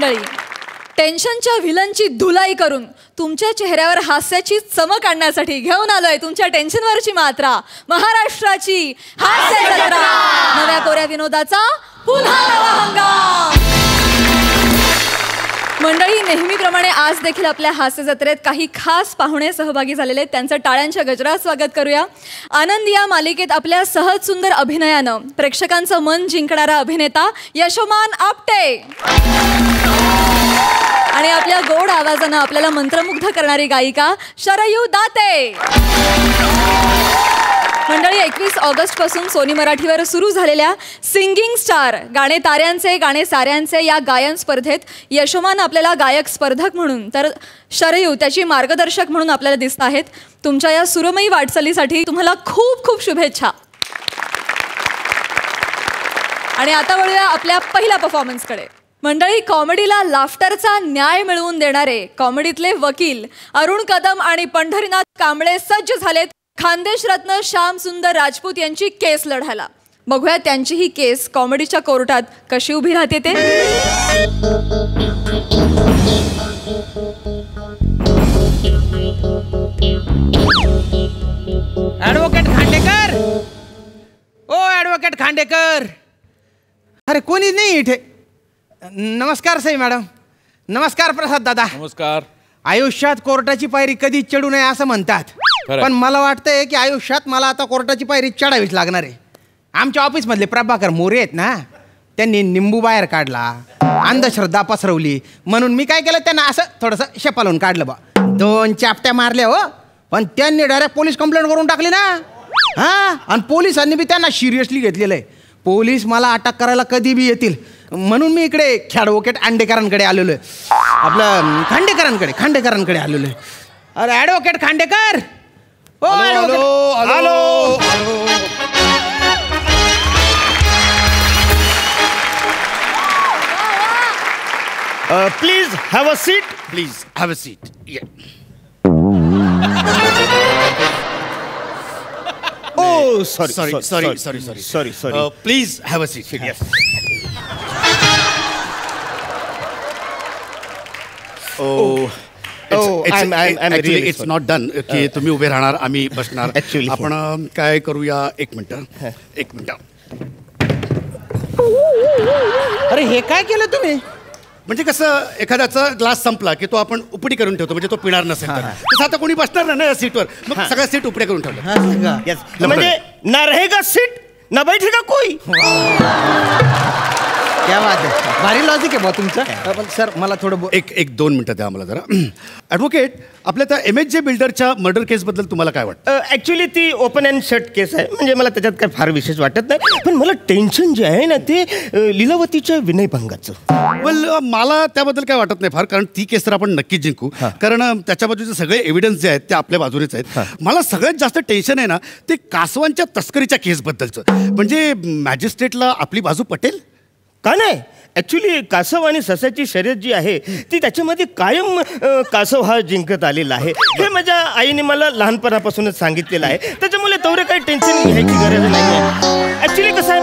मंडळी, टेन्शनच्या व्हिलनची धुलाई करून तुमच्या चेहऱ्यावर हास्याची चमक आणण्यासाठी घेऊन आलोय तुमच्या टेन्शनवरची मात्रा, महाराष्ट्राची हास्य जत्रा. नव्या कोऱ्या विनोदाचा पुन्हा नवा हंगाम. मंडळी, नेहमीप्रमाणे आज देखील आपल्या हास्य जत्रेत काही खास पाहुणे सहभागी झालेले आहेत. त्यांचं टाळ्यांच्या गजरात स्वागत करूया. आनंद या मालिकेत आपल्या सहज सुंदर अभिनयानं प्रेक्षकांचं मन जिंकणारा अभिनेता यशोमान आपटे आणि आपल्या गोड आवाजानं आपल्याला मंत्रमुग्ध करणारी गायिका शरयू दाते. मंडळी, 21 ऑगस्ट पासून सोनी मराठीवर सुरू झालेल्या सिंगिंग स्टार गाणे ताऱ्यांचे गाणे साऱ्यांचे या गायन स्पर्धेत यशोमान आपल्याला गायक स्पर्धक म्हणून तर शरयू त्याची मार्गदर्शक म्हणून आपल्याला दिसत आहेत. तुमच्या या सुरमयी वाटचालीसाठी तुम्हाला खूप खूप शुभेच्छा. आणि आता वळूया आपल्या पहिल्या परफॉर्मन्सकडे. मंडळी, कॉमेडीला लाफ्टरचा न्याय मिळवून देणारे कॉमेडीतले वकील अरुण कदम आणि पंढरीनाथ कांबळे सज्ज झालेत खानदेश रत्न श्याम सुंदर राजपूत यांची केस लढायला. बघूया त्यांची ही केस कॉमेडीच्या कोर्टात कशी उभी राहते ते. ॲडव्होकेट खांडेकर, ओ ॲडव्होकेट खांडेकर. अरे कोणी नाही इथे. नमस्कार सई मॅडम. नमस्कार प्रसाद दादा. नमस्कार. आयुष्यात कोर्टाची पायरी कधी चढू नये असं म्हणतात, पण मला वाटतंय की आयुष्यात मला आता कोर्टाची पायरी चढावीच लागणार आहे. आमच्या ऑफिसमधले प्रभाकर मोरे आहेत ना, त्यांनी निंबू बाहेर काढला, अंधश्रद्धा पसरवली, म्हणून मी काय केलं, त्यांना असं थोडंसं शेपालून काढलं. बा 2 चापट्या मारल्या हो, पण त्यांनी डायरेक्ट पोलीस कंप्लेंट करून टाकली ना. हां, आणि पोलिसांनी बी त्यांना सिरियसली घेतलेलं आहे. पोलीस मला अटक करायला कधी बी येतील, म्हणून मी इकडे ॲडव्होकेट अंडेकरांकडे आलेलो आहे. आपलं खांडेकरांकडे आलेलो आहे. अरे advocate Khandekar. Oh hello. Please have a seat. Please have a seat. Oh, sorry. Please have a seat. Yes. I'm actually it's not done. की तुम्ही उभे राहणार, आम्ही बसणार. Actually आपण काय करूया, एक मिनिट. अरे हे काय केलं तुम्ही? म्हणजे कसं, एखाद्याचा ग्लास संपला की तो आपण उपडी करून ठेवतो, म्हणजे तो पिणार नसेल तर. तसं आता कोणी बसणार नाही ना या सीटवर, मग सगळ्या सीट उपडे करून ठेवलं. म्हणजे ना रहेगा सीट ना बैठेगा कोई. क्या बात आहे, भारी लॉजिक आहे बा तुमचं. पण सर मला थोडं एक 2 मिनिटं द्या मला जरा. ॲडव्होकेट, आपल्या त्या MHJ बिल्डरच्या मर्डर केसबद्दल तुम्हाला काय वाटतं? ॲक्च्युली ती ओपन अँड शट केस आहे, म्हणजे मला त्याच्यात काय फार विशेष वाटत नाही. पण मला टेन्शन जे आहे ना ते लीलावतीच्या विनयभंगाचं. वेल, मला त्याबद्दल काय वाटत नाही फार, कारण ती केस तर आपण नक्कीच जिंकू, कारण त्याच्या बाजूचे सगळे एव्हिडन्स जे आहेत ते आपल्या बाजूनेच आहेत. मला सगळ्यात जास्त टेन्शन आहे ना ते कासवांच्या तस्करीच्या केसबद्दलचं. म्हणजे मॅजिस्ट्रेटला आपली बाजू पटेल का नाही. ॲक्च्युली कासव आणि ससाची शर्यत जी आहे ती त्याच्यामध्ये कायम कासव हा जिंकत आलेला आहे. हे माझ्या आईने मला लहानपणापासूनच सांगितलेलं आहे, त्याच्यामुळे तेवढं काही टेन्शन घ्यायची गरज नाही आहे. ॲक्च्युली कसं आहे,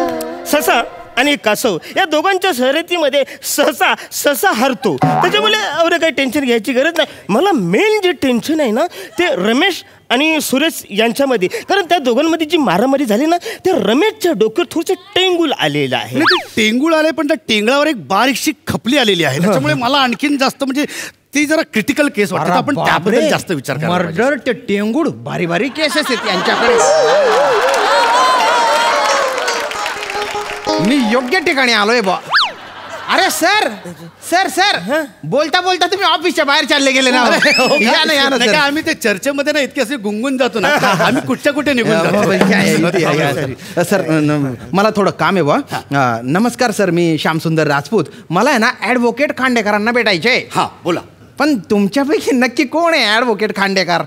ससा आणि कासव या दोघांच्या शर्यतीमध्ये ससा हरतो, त्याच्यामुळे एवढं काही टेन्शन घ्यायची गरज नाही. मला मेन जे टेन्शन आहे ना ते रमेश आणि सुरेश यांच्यामध्ये, कारण त्या दोघांमध्ये जी मारामारी झाली ना त्या रमेशच्या डोक्यात थोडंसं टेंगूल आलेलं आहे. टेंगूळ आले, पण त्या टेंगळावर एक बारीकशी खपली आलेली आहे, त्याच्यामुळे मला आणखीन जास्त म्हणजे ती जरा क्रिटिकल केस वाटते. आपण त्याबद्दल जास्त विचार करा. मर्डर ते टेंगूळ भारी केसेस आहेत यांच्याकडे. मी योग्य ठिकाणी आलोय बा. अरे सर बोलता तुम्ही ऑफिसच्या बाहेर चालले गेले ना. आम्ही ते चर्चेमध्ये ना इतके असे गुंगून जातो ना, आम्ही कुठे निघून जातो. सर मला थोडं काम आहे बा. नमस्कार सर, मी श्यामसुंदर राजपूत. मला आहे ना ॲडव्होकेट खांडेकरांना भेटायचे. हा बोला. पण तुमच्यापैकी नक्की कोण आहे ॲडव्होकेट खांडेकर?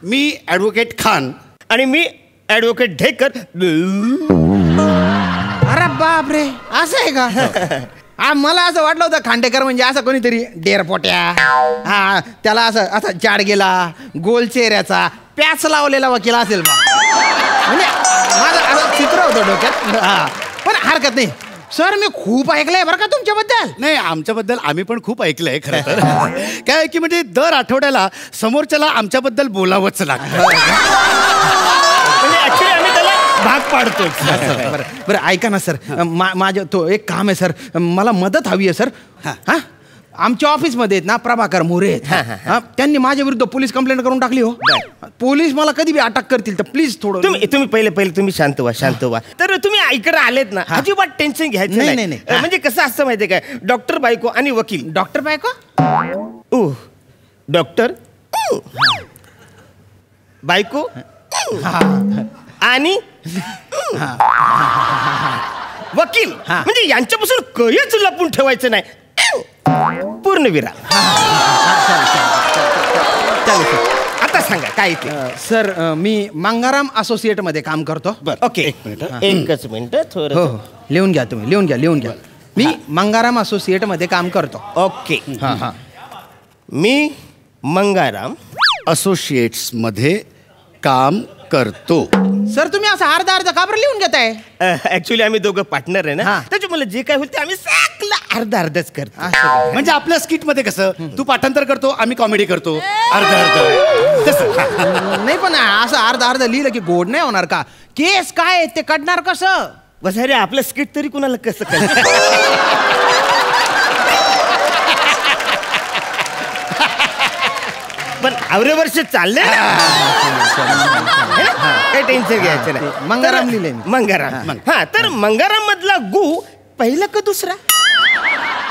मी ॲडव्होकेट खान आणि मी ॲडव्होकेट ढेकर. अरे बापरे, असं आहे का? मला असं वाटलं होतं खांडेकर म्हणजे असं कोणीतरी डेरपोट्या, हा त्याला असं जाड गेला, गोल चेहऱ्याचा, प्याच लावलेला वकील असेल बा. म्हणजे माझं असं चित्र होतं डोक्यात. हा पण हरकत नाही. सर मी खूप ऐकलंय बरं का तुमच्याबद्दल. नाही, आमच्याबद्दल आम्ही पण खूप ऐकलंय खरं तर. काय आहे की म्हणजे दर आठवड्याला समोरच्याला आमच्याबद्दल बोलावंच लागतं. म्हणजे ऍक्च्युली आम्ही त्याला भाग पाडतो. बरं ऐका ना सर, माझं तो एक काम आहे सर, मला मदत हवी आहे सर. हा आमच्या ऑफिसमध्ये आहेत ना प्रभाकर मोरे आहेत. त्यांनी माझ्या विरुद्ध पोलीस कंप्लेंट करून टाकली हो. पोलीस मला कधी बी अटक करतील, तर प्लीज थोडं तुम्ही पहिले तुम्ही शांत व्हा. तर तुम्ही इकडे आलेत ना, अजिबात टेन्शन घ्यायचं नाही. म्हणजे कसं असतं माहितीये काय, डॉक्टर बायको आणि वकील. डॉक्टर बायको डॉक्टर बायको आणि वकील, म्हणजे यांच्यापासून कहीच लपून ठेवायचं नाही. पूर्ण विराम. आता सांगा काय ते. सर मी मंगाराम असोसिएट मध्ये काम करतो. ओके, एकच मिनिट थोडं. हो लिहून घ्या तुम्ही, लिहून घ्या. मी मंगाराम असोसिएट मध्ये काम करतो. ओके. मी मंगाराम असोसिएट्स मध्ये काम करतो. सर तुम्ही असं अर्धा का बरं लिहून घेताय? ऍक्च्युली आम्ही दोघं पार्टनर आहे ना, त्याच्यामुळे जे काय होईल ते आम्ही सगळं अर्धच करतो. म्हणजे आपल्या स्किट मध्ये कसं तू पाठांतर करतो, आम्ही कॉमेडी करतो. अर्ध नाही, पण असं अर्धा लिहिलं की गोड नाही होणार का? केस काय ते काढणार कसं? बस अरे आपलं स्किट तरी कुणाला कसं कळतं? पण आवरे वर्ष चालले, काही टेन्शन घ्यायचं नाही. मंगाराम लिहिले. मंगाराम. हा, तर मंगाराम मधला गु पहिला का दुसरा?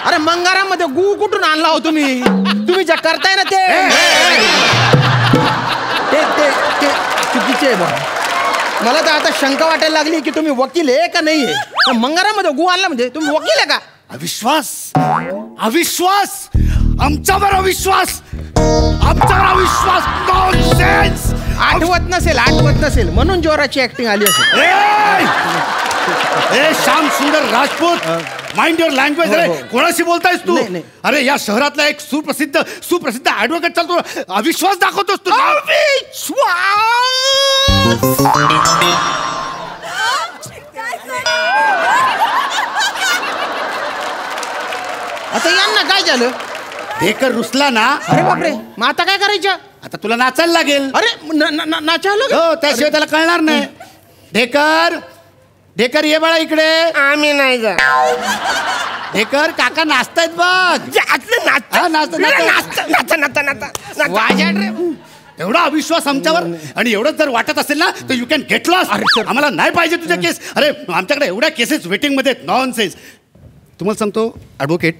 अरे मंगाराम मध्ये गु कुठून आणला हो तुम्ही? तुम्ही जे करताय ना ते चुकीचे आहे बा. मला तर आता शंका वाटायला लागली की तुम्ही वकील आहे का नाही आहे. मंगाराम मध्ये गु आणला म्हणजे तुम्ही वकील आहे का? अविश्वास आमच्यावर अविश्वास. नॉनसेन्स. आठवत नसेल म्हणून जोराची ऍक्टिंग आली असेल. ए श्याम सुंदर राजपूत, माइंड युअर लँग्वेज. अरे कोणाशी बोलतायस तू? अरे या शहरातला एक सुप्रसिद्ध ऍडव्होकेट चालतो, अविश्वास दाखवतोस तू. आता यांना काय झालं? ढेकर रुसला ना. अरे बापरे, मग आता काय करायचं? आता तुला नाचायला लागेल. अरे नाचायला हो, त्याशिवाय त्याला कळणार नाही. ढेकर ये बाळा इकडे. आम्ही नाही जा. ढेकर काका नाचतायत बघ. एवढा अविश्वास आमच्यावर, आणि एवढंच जर वाटत असेल ना तर यू कॅन गेट लॉस. आम्हाला नाही पाहिजे तुझ्या केस. अरे आमच्याकडे एवढ्या केसेस वेटिंग मध्ये. नॉनसेन्स. तुम्हाला सांगतो ॲडव्होकेट,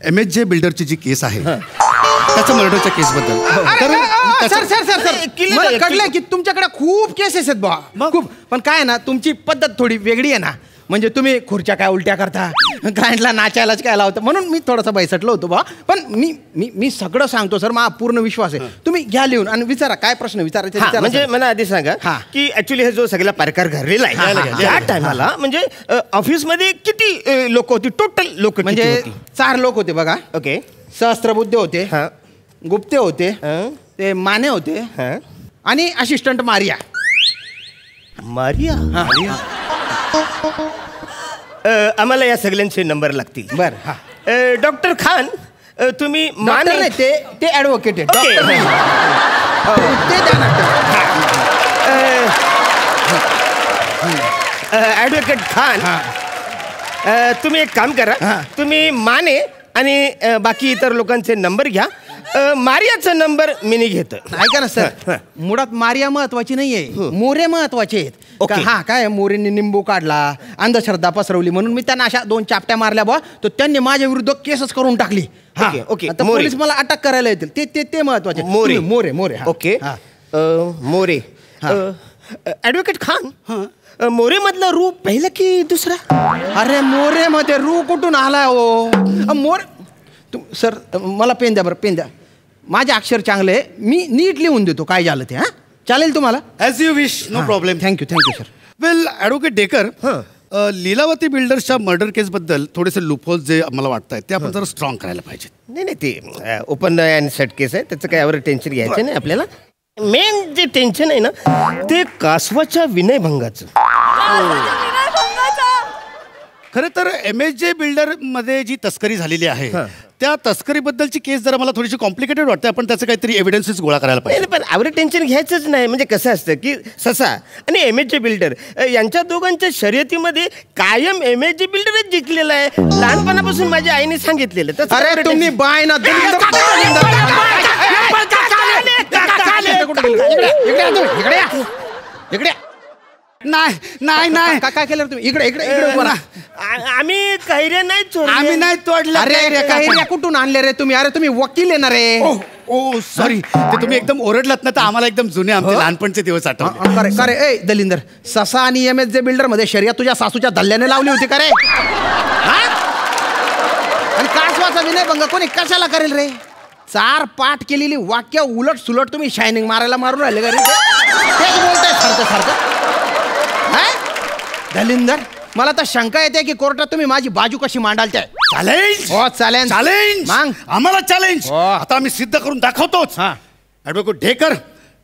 MHJ बिल्डरची जी केस आहे त्याचं मर्डरच्या केस बद्दल. सर मला कळलंय की तुमच्याकडे खूप केसेस आहेत बा, खूप. पण काय ना तुमची पद्धत थोडी वेगळी आहे ना. म्हणजे तुम्ही खुर्च्या काय उलट्या करता, क्लायंटला नाचायलाच काय लावता, म्हणून मी थोडासा बैसटलो होतो बा. पण मी सगळं सांगतो सर, मला पूर्ण विश्वास आहे. तुम्ही घ्या लिहून आणि विचारा काय प्रश्न विचारायचे. म्हणजे मला आधी सांगा की ऍक्च्युली हे जो सगळा प्रकार घडलेला आहे त्या टायमाला म्हणजे ऑफिसमध्ये किती लोक होती? टोटल लोक म्हणजे 4 लोक होते बघा. ओके. सहस्त्रबुद्धे होते, गुप्ते होते, ते माने होते आणि असिस्टंट मारिया. आम्हाला या सगळ्यांचे नंबर लागतील. बरं. डॉक्टर खान, तुम्ही माने ते ॲडव्होकेट आहेत. ॲडव्होकेट खान, तुम्ही एक काम करा, तुम्ही माने आणि बाकी इतर लोकांचे नंबर घ्या. मारियाचा नंबर मी घेतो. ऐका ना सर, मुळात मारिया महत्वाची नाहीये, मोरे महत्वाचे आहेत. हा काय मोरेंनी निंबू काढला, अंधश्रद्धा पसरवली म्हणून मी त्यांना अशा 2 चापट्या मारल्या बा, तर त्यांनी माझ्या विरुद्ध केसच करून टाकली. ओके. आता पोलीस मला अटक करायला येतील. ते महत्वाचे. मोरे. ओके. मोरे. ॲडव्होकेट खान, मोरे मधला रूप पहिला की दुसरा? अरे मोरे मध्ये रू कुठून आलाय हो? सर मला पेन द्या बरं, पेन द्या. माझे अक्षर चांगले आहे, मी नीट लिहून देतो काय झालं ते. चालेल तुम्हाला? As you wish, no problem. Thank you sir. Well advocate Dekar, Lilavati बिल्डर्सच्या मर्डर केस बद्दल थोडेसे लूपहोल्स जे आम्हाला वाटत आहेत ते आपण जरा स्ट्रॉंग करायला पाहिजे. नाही ते ओपन अँड शट केस आहे, त्याचं काय एवढं टेन्शन घ्यायचं नाही आपल्याला. मेन जे टेन्शन आहे ना ते कासवाच्या विनयभंगाचं. खरं तर MSJ बिल्डर मध्ये जी तस्करी झालेली आहे त्या तस्करीबद्दलची केस जरा मला थोडीशी कॉम्प्लिकेटेड वाटते. आपण त्याचं काहीतरी एव्हिडन्सेस गोळा करायला पाहिजे. पण आवडे टेन्शन घ्यायचंच नाही. म्हणजे कसं असतं की ससा आणि MSJ बिल्डर यांच्या दोघांच्या शर्यतीमध्ये कायम MSJ बिल्डरच जिंकलेला आहे. लहानपणापासून माझ्या आईने सांगितलेलं. अरे तुम्ही बाय ना इकडे नाही काय केलं तुम्ही? इकडे इकडे इकडे उभं राहा. आम्ही कैऱ्या नाही चोरल्या. आम्ही नाही तोडलं. अरे काही कुठून आणले रे तुम्ही? अरे तुम्ही वकील येणार रे. ओ सॉरी. ते तुम्ही एकदम ओरडलात ना तर आम्हाला एकदम जुने आमचे लहानपणचे दिवस आठवले. करे ए दलिंदर, ससा आणि MSJ बिल्डर मध्ये शर्यत तुझ्या सासूच्या दल्ल्याने लावली होती का रे? आणि कासवाचा विनयभंग कोणी कशाला करेल रे? 4 पाठ केलेली वाक्य उलट सुलट तुम्ही शायनिंग मारायला मारून राहिले का रे? तेच बोलताय सारखं दलिंदर. मला तर शंका येते की कोर्टात तुम्ही माझी बाजू कशी मांडाल. चॅलेंज. हो चॅलेंज. चॅलेंज मग आम्हाला चॅलेंज. आता आम्ही सिद्ध करून दाखवतोच. ॲडव्होकेट ढेकर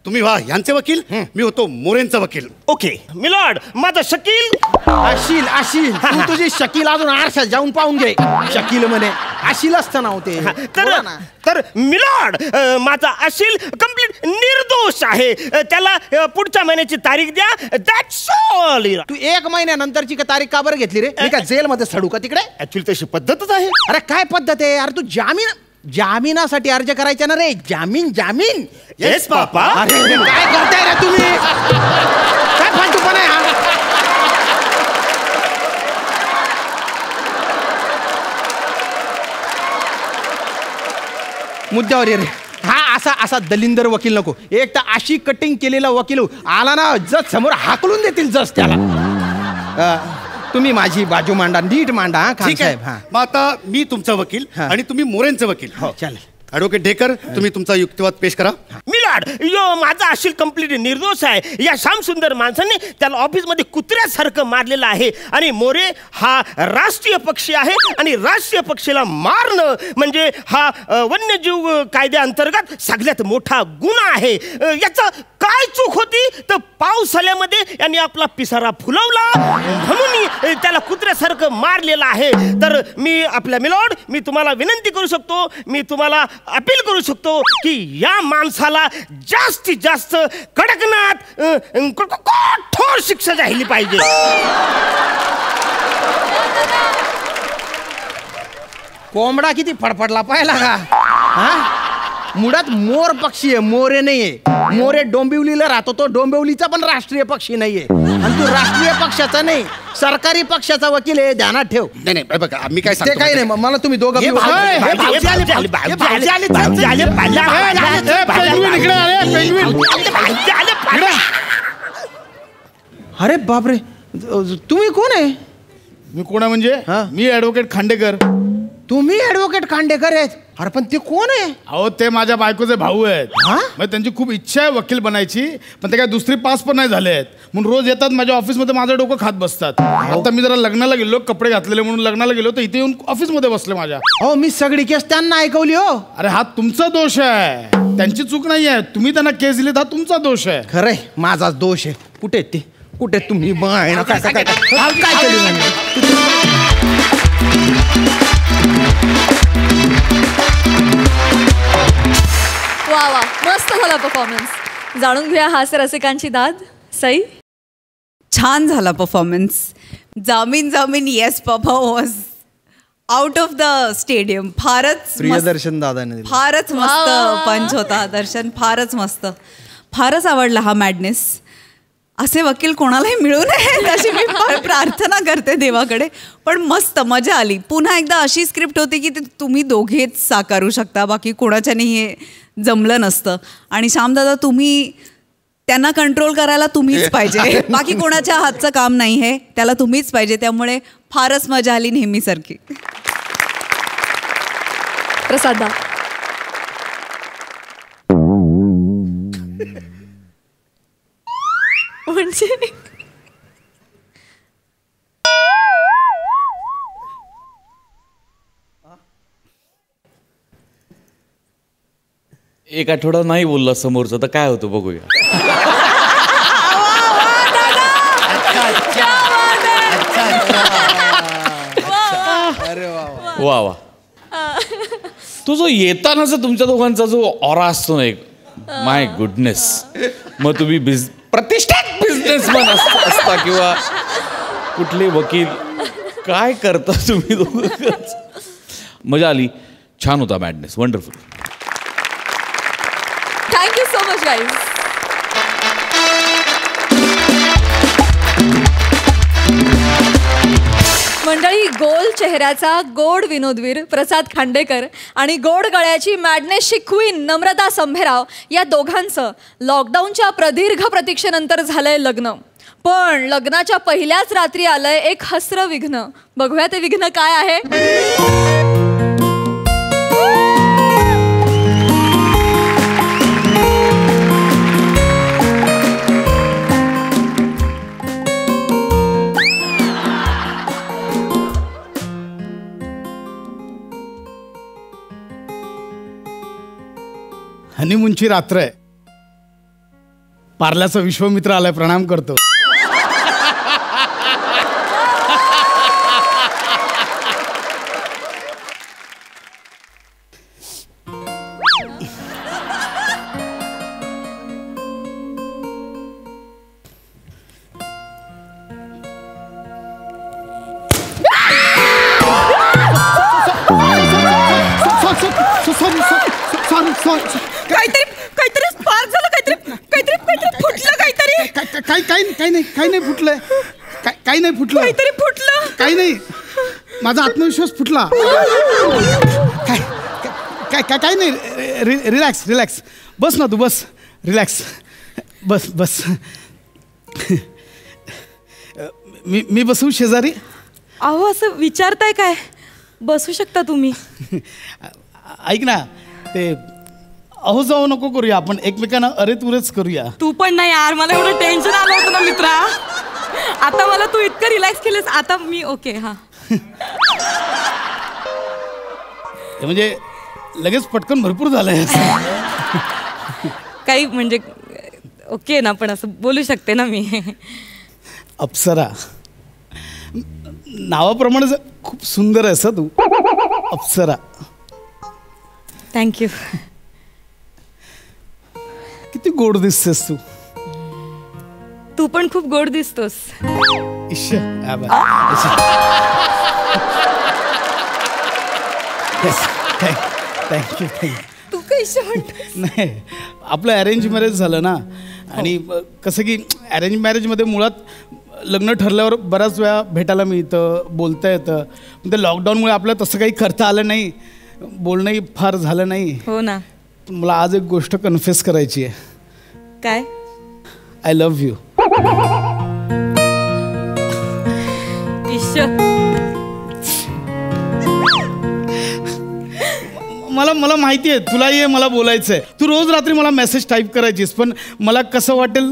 तुम्ही व्हा यांचे वकील, मी होतो मोरेंचा वकील. ओके मिलॉर्ड, माझा शकील. आशील तू तुझी शकील अजून आरशात जाऊन पाहून घे. शकील म्हणे आशील असतं नाव ते. तर मिलॉर्ड, माझा आशील कंप्लीट निर्दोष आहे. त्याला पुढच्या महिन्याची तारीख द्या. That's all. तू 1 महिन्यानंतरची का तारीख का बरं घेतली रे? मी का जेलमध्ये सडू का तिकडे? ऍक्च्युली तशी पद्धतच आहे. अरे काय पद्धत आहे? अरे तू जामिनासाठी अर्ज करायचा ना रे. जामीन. येस पापा. अरे काय करताय रे तुम्ही? काय फालतूपणा आहे हा? मुद्द्यावर ये रे. असा दलिंदर वकील नको. एक तर अशी कटिंग केलेला वकील आला ना जज समोर हाकलून देतील जज त्याला. तुम्ही माझी बाजू मांडा, नीट मांडा. ठीक आहे. मग आता मी तुमचा वकील आणि तुम्ही मोरेंचे वकील. हो चालेल. ॲडव्होकेट ढेकर तुम्ही तुमचा युक्तिवाद पेश करा. मिलॉर्ड, माझा आशील कंप्लीट निर्दोष आहे. या श्याम सुंदर माणसाने त्याला ऑफिसमध्ये कुत्र्यासारखं मारलेलं आहे. आणि मोरे हा राष्ट्रीय पक्षी आहे आणि राष्ट्रीय पक्षीला मारणं म्हणजे हा वन्यजीव कायद्याअंतर्गत सगळ्यात मोठा गुन्हा आहे. याचा काय चूक होती तर पाऊस आल्यामध्ये यांनी आपला पिसारा फुलवला म्हणून त्याला कुत्र्यासारखं मारलेलं आहे. तर मी आपल्या मिलॉर्ड, मी तुम्हाला विनंती करू शकतो, मी तुम्हाला अपील करू शकतो की या माणसाला जास्तीत जास्त कडकनाथ कठोर शिक्षा झाली पाहिजे. कोंबडा किती फडफडला पाहिला का? मुळात मोर पक्षी आहे, मोरे नाहीये. मोरे डोंबिवलीला राहतो. तो डोंबिवलीचा पण राष्ट्रीय पक्षी नाहीये. आणि तू राष्ट्रीय पक्षाचा नाही सरकारी पक्षाचा वकील आहे. ध्यानात ठेव. नाही बघा आम्ही काय ते काही नाही. मला तुम्ही दोघं अरे बापरे, तुम्ही कोण आहे? मी कोण म्हणजे? मी ॲडव्होकेट खांडेकर. तुम्ही ॲडव्होकेट खांडेकर आहेत? अरे पण ते कोण आहे? अहो ते माझ्या बायकोचे भाऊ आहेत. मग त्यांची खूप इच्छा आहे वकील बनायची, पण ते काय दुसरी पास पण नाही झाले आहेत. म्हणून रोज येतात माझ्या ऑफिसमध्ये माझं डोकं खात बसतात. आता मी जरा लग्नाला गेलो, कपडे घातलेले म्हणून लग्नाला गेलो तर इथे येऊन ऑफिसमध्ये बसले माझ्या. हो मी सगळी केस त्यांना ऐकवली. हो अरे हा तुमचा दोष आहे, त्यांची चूक नाही आहे. तुम्ही त्यांना केस दिली, हा तुमचा दोष आहे. खरंय माझाच दोष आहे. कुठे ते कुठे तुम्ही काय वा मस्त झाला परफॉर्मन्स. जाणून घेऊया हास्य रसिकांची दाद. सई, छान झाला परफॉर्मन्स. जामीन yes papa was out of the stadium. Priyadarshan दादाने फारच मस्त पंच होता दर्शन. फारच मस्त, फारच आवडला हा मॅडनेस. असे वकील कोणालाही मिळू नये अशी मी प्रार्थना करते देवाकडे. पण मस्त मजा आली. पुन्हा एकदा अशी स्क्रिप्ट होती की तुम्ही दोघेच साकारू शकता, बाकी कोणाच्याने हे जमलं नसतं. आणि श्यामदादा तुम्ही त्यांना कंट्रोल करायला तुम्हीच पाहिजे, बाकी कोणाच्या हातचं काम नाही आहे, त्याला तुम्हीच पाहिजे. त्यामुळे फारच मजा आली नेहमीसारखी. प्रसादा, म्हणजे एक आठवडा नाही बोलला समोरचं तर काय होतं बघूया. वा वा. तो जो येतानाचा तुमच्या दोघांचा जो ऑरा असतो ना एक, माय गुडनेस. मग तुम्ही प्रतिष्ठित बिझनेसमॅन असता किंवा कुठले वकील, काय करता तुम्ही दोघं. मजा आली. छान होता madness. Wonderful. Thank you so much guys. मंडळी, गोल चेहऱ्याचा गोड विनोदवीर प्रसाद खांडेकर आणि गोड गळ्याची मॅडनेसची क्वीन नम्रता संभेराव या दोघांचं लॉकडाऊनच्या प्रदीर्घ प्रतीक्षेनंतर झालंय लग्न. पण लग्नाच्या पहिल्याच रात्री आलंय एक हसरं विघ्न. बघूया ते विघ्न काय आहे. हनीमूनची रात्र आहे. पार्ल्याचा विश्वमित्र आलाय, प्रणाम करतो. काहीतरी स्पार्क झालं, काहीतरी फुटलं, काही नाही फुटलंय. काही नाही फुटलं. काहीतरी फुटलं. काही नाही. माझा आत्मविश्वास फुटला. काय नाही. रिलॅक्स. बस ना तू, बस. रिलॅक्स. बस. मी बसू शेजारी. अहो, असं विचारताय काय? बसू शकता तुम्ही. ऐक ना, ते अहो जाऊ नको करूया, आपण एकमेकांना अरे तुरेच करूया. तू पण नाही यार, मला एवढं टेन्शन आलं होतं ना मित्रा. आता मला तू इतकं रिलॅक्स केलंस, आता मी ओके. हा म्हणजे लगेच पटकन भरपूर झालंय. काही म्हणजे ओके ना, पण असं बोलू शकते ना मी. अप्सरा, नावाप्रमाणे खूप सुंदर आहेस तू. अप्सरा. थँक्यू. किती गोड दिसतेस तू. तू पण खूप गोड दिसतोस. थँक्यू. तू कशी म्हणतोस? नाही, आपलं अरेंज मॅरेज झालं ना. आणि कसं की अरेंज मॅरेजमध्ये मुळात लग्न ठरल्यावर बऱ्याच वेळा भेटायला मिळतं, बोलता येतं. पण ते लॉकडाऊनमुळे आपल्याला तसं काही करता आलं नाही, बोलणंही फार झालं नाही. हो ना. पण मला आज एक गोष्ट कन्फेस करायची आहे. काय? I love you. मला माहिती आहे तुलाही आहे मला बोलायचंय. तू रोज रात्री मला मेसेज टाईप करायचीस, पण मला कसं वाटेल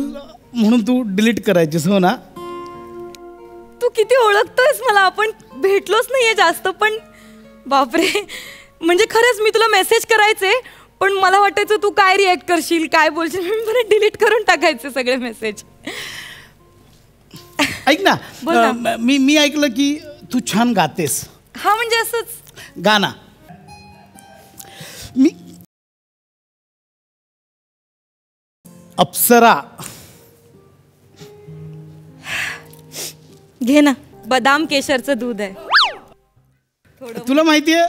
म्हणून तू डिलीट करायचीस. हो ना. तू किती ओळखतोयस मला. आपण भेटलोच नाहीये जास्त, पण बापरे, म्हणजे खरंच मी तुला मेसेज करायचे, पण मला वाटायचं तू काय रिॲक्ट करशील, काय बोलशील, मी परत डिलीट करून टाकायचे सगळे मेसेज. ऐक ना, मी ऐकलं की तू छान गातेस. हा म्हणजे असंच गाना. मी अप्सरा. घे ना, बदाम केशरचं दूध आहे. तुला माहिती आहे,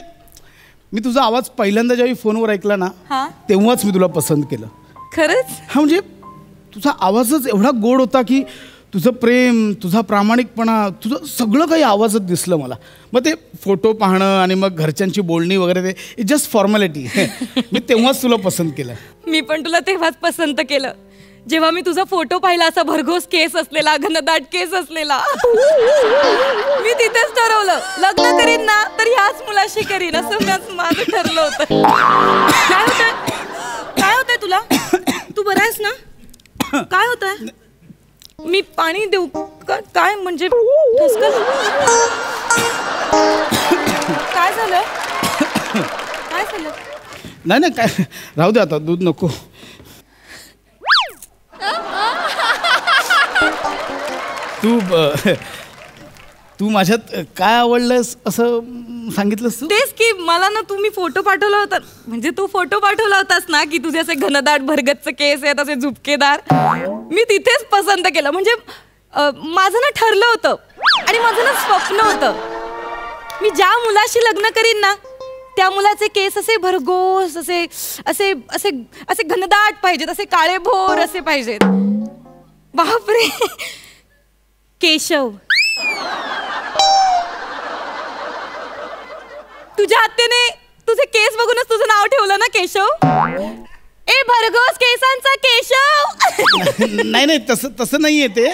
मी तुझा आवाज पहिल्यांदा ज्यावेळी फोनवर ऐकला ना, तेव्हाच मी तुला पसंत केलं. खरंच? हा म्हणजे तुझा आवाजच एवढा गोड होता की तुझं प्रेम, तुझा प्रामाणिकपणा, तुझं सगळं काही आवाजात दिसलं मला. मग ते फोटो पाहणं आणि मग घरच्यांची बोलणी वगैरे, ते इट्स जस्ट फॉर्मॅलिटी. मी तेव्हाच तुला पसंत केलं. मी पण तुला तेव्हाच पसंत केलं जेव्हा मी तुझा फोटो पाहिला, असा भरघोस केस असलेला, घनदाट केस असलेला. मी तिथेच ठरवलं, लग्न करीन ना तर ह्याच मुलाशी करीन, असं माझं ठरलं होतं. काय होतंय तुला? तू बरा आहेस ना? काय होतंय? मी पाणी देऊ का? काय म्हणजे काय झालं? काय झालं? नाही काय, राहू दे आता, दूध नको. तू तू माझ्यात काय आवडलंस असं सांगितलंस तू? तेच की मला ना तुम्ही फोटो पाठवला होता, म्हणजे तू फोटो पाठवला होतास ना की तुझे असे घनदाट भरगच्च केस आहेत असे झुपकेदार. मी तिथेच पसंत केलं. म्हणजे माझं ना ठरलं होतं आणि माझं ना स्वप्न होतं, मी ज्या मुलाशी लग्न करीन ना त्या मुलाचे केस असे भरघोस असे असे असे असे घनदाट पाहिजेत, असे काळेभोर असे पाहिजेत. बापरे केशव, तुझ्या आत्याने तुझे केस बघूनच तुझं नाव ठेवलं ना केशव. ए भरघोस केसांचा केशव. नाही तसं नाहीये ते.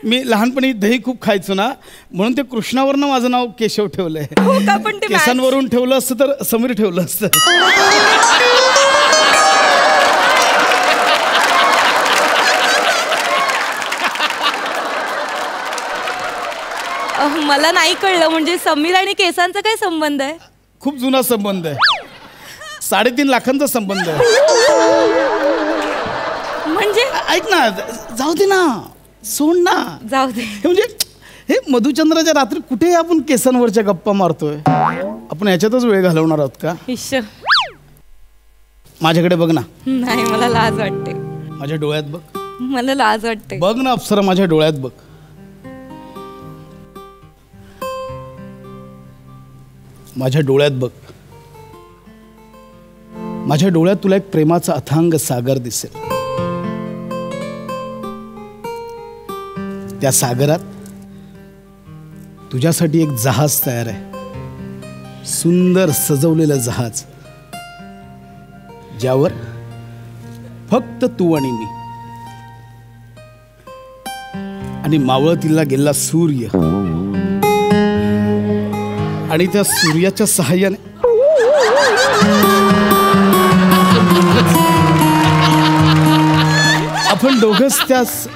मी लहानपणी दही खूप खायचो ना, म्हणून ते कृष्णावरनं माझं नाव केशव ठेवलंय. हो का? पण ते केसांवरून ठेवलं असतं तर समीर ठेवलं असतं. मला नाही कळलं, म्हणजे समीर आणि केसांचा काय संबंध आहे? खूप जुना संबंध आहे, 3.5 लाखांचा संबंध आहे. म्हणजे ऐक ना, जाऊ दे ना, सोड ना, जाऊ दे. हे म्हणजे हे मधुचंद्राच्या रात्री कुठे आपण केसांवरच्या गप्पा मारतोय? आपण ह्याच्यातच वेळ घालवणार आहोत का? इश्श, माझ्याकडे बघ ना. नाही मला लाज वाटते. माझ्या डोळ्यात बघ. मला लाज वाटते. बघ ना अप्सरा, माझ्या डोळ्यात बघ. माझ्या डोळ्यात बघ. माझ्या डोळ्यात तुला एक प्रेमाचा अथांग सागर दिसेल. त्या सागरात तुझ्यासाठी एक जहाज तयार आहे, सुंदर सजवलेलं जहाज, ज्यावर फक्त तू आणि मी आणि मावळतीला गेला सूर्य, आणि त्या सूर्याच्या सहाय्याने आपण दोघंच त्यास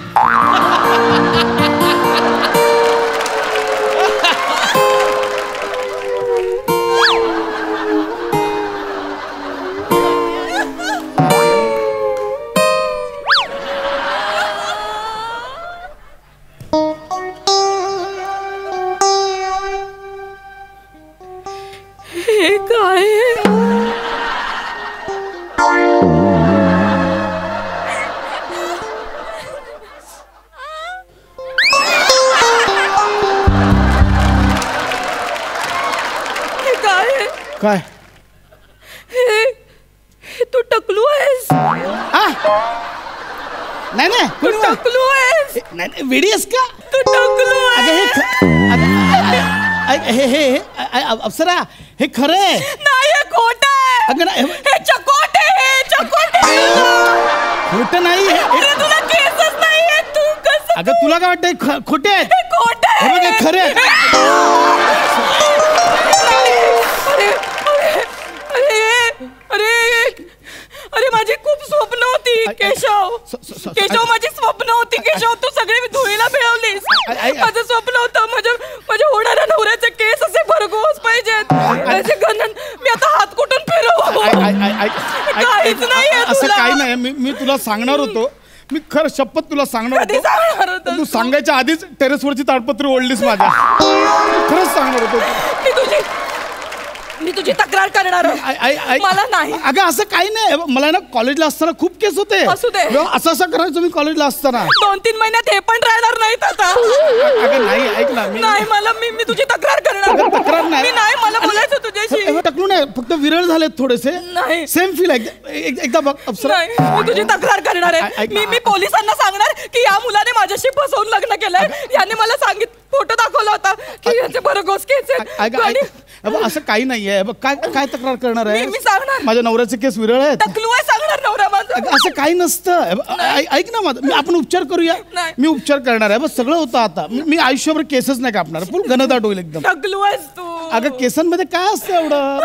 काय? हे तू टकलू आहेस. नाही तू टकलू आहेस. नाही, वेडी आहेस का? तू टकलू आहेस. हे अप्सरा, हे खरं आहे. नाही हे खोटं आहे. अगं नाही, हे चकोट आहे. हे चकोट आहे. खोटं नाही. अरे तुला केसच नाहीये, तू कसं? अगं तुला काय वाटतंय खोटे आहेत? हे खोटं आहे. हे बघ, हे खरे आहेत. अरे माझी खूप स्वप्न होती केशव. केशव माझी स्वप्न होती केशव. तू सगळे धुळीला मिळवलीस. माझं स्वप्न होतं माझ्या होणाऱ्या नवऱ्याचे केस असे भरघोस पाहिजेत, असे घनन. मी आता हात कुठून फिरवू? काहीच नाहीये. असं काही नाही. मी तुला सांगणार होतो. मी खरं शपथ तुला सांगणार होतो. तू सांगायच्या आधीच टेरेसवरची ताडपत्री ओढलीस माझ्या. खरंच सांगणार होतो. मी तुझी तक्रार करणार. मला नाही. अगं असं काही नाही. मला ना कॉलेजला असताना खूप केस होते. असू दे. असं करायचो मी कॉलेजला असताना. 2-3 महिन्यात हे पण राहणार नाहीत आता. अगं नाही, ऐक ना. नाही, मला मी तुझी तक्रार करणार. तक्रार नाही. नाही, मला बोलायचं तुझ्याशी. टकलू नाही, फक्त विरळ झालेत थोडेसे. नाही. सेम फील एकदा बघ अप्सरा. मी तुझी तक्रार करणार आहे. मी पोलिसांना सांगणार की या मुलाने माझ्याशी फसवून लग्न केलंय. याने मला फोटो दाखवला होता की याचे भरघोस केस आहेत. असं काही नाहीये. काय तक्रार करणार आहे? मी सांगणार. माझ्या नवऱ्याचे केस विरळ आहेत. टकलू आहे सांगणार नवरा माझा. असं काही नसतं. ऐक ना माझं, आपण उपचार करूया. मी उपचार करणार आहे. बस सगळं होतं. आता मी आयुष्यभर केसच नाही कापणार. फुल घनदाट होईल एकदम. टकलू आहेस तू. अगं केसांमध्ये काय असतं एवढं?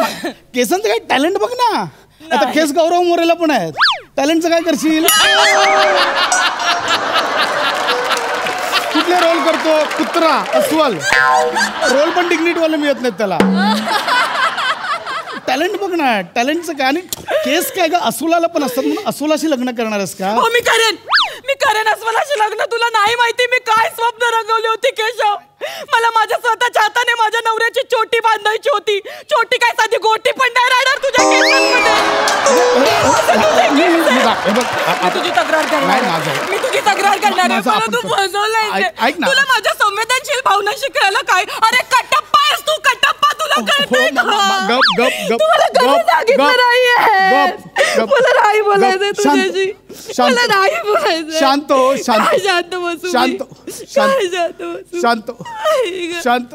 केसांचं काय टॅलेंट बघ ना. आता केस गौरव मोरेला पण आहेत. टॅलेंटचं काय करशील? कुठले रोल करतो? कुत्रा, अस्वल. रोल पण डिग्निटीवाले मिळत नाहीत त्याला. टॅलेंट बघ ना. टॅलेंटचं काय? आणि केस काय का अस्वलाला पण असतात, म्हणून अस्वलाशी लग्न करणार आहेस का? हो, मी करेन अस्वलाशी लग्न. तुला नाही माहिती मी काय स्वप्न रंगवली होती केशव. मला माझ्या स्वतःच्या हाताने माझ्या नवऱ्याची चोटी बांधायची होती. चोटी काय साधी गोटी पण नाही राहणार तुझ्या केसांमध्ये. तुझी तक्रार करणार, मी तुझी तक्रार करणार आहे. मला तू फसवलंय. तुला माझ्या संवेदनशील भावना शिकायला काय? अरे कटप्पा आहेस तू, कटप्पा. तुला कळतंय का? तुम्हाला गरज सांगितलं नाहीये. मला नाही बोलायचंय तुझ्याशी. मला नाही बोलायचं. शांत हो, शांत शांत बसू. शांत शांत बसू. शांत शांत.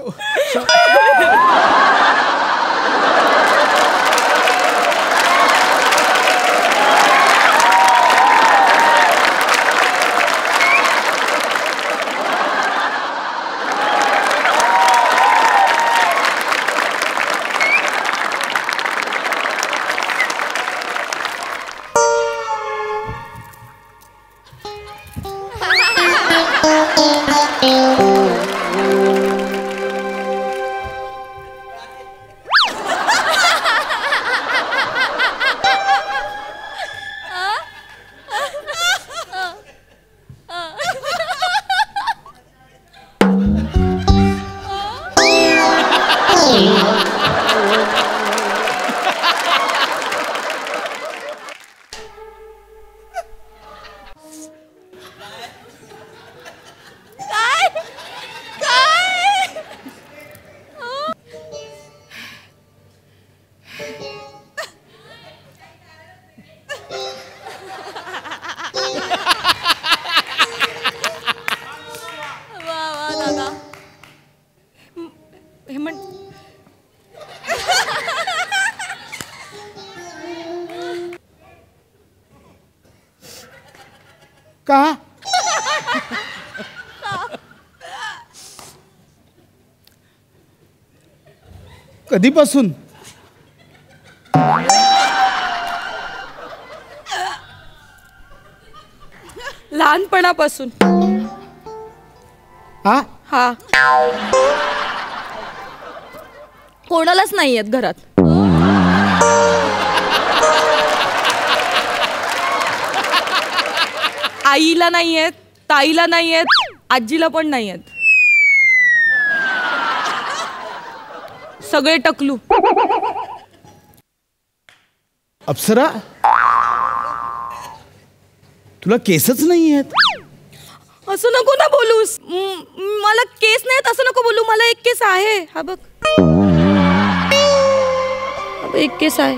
का? कधीपासून? लहानपणापासून. हा हा. कोणालाच नाही आहेत घरात. आईला नाही आहेत, ताईला नाही आहेत, आजीला पण नाही आहेत. सगळे टकलू. अप्सरा, तुला केसच नाही आहेत? असं नको ना बोलूस. मला केस नाहीत असं नको बोलू. मला एक केस आहे. हा बघ, एक केस आहे.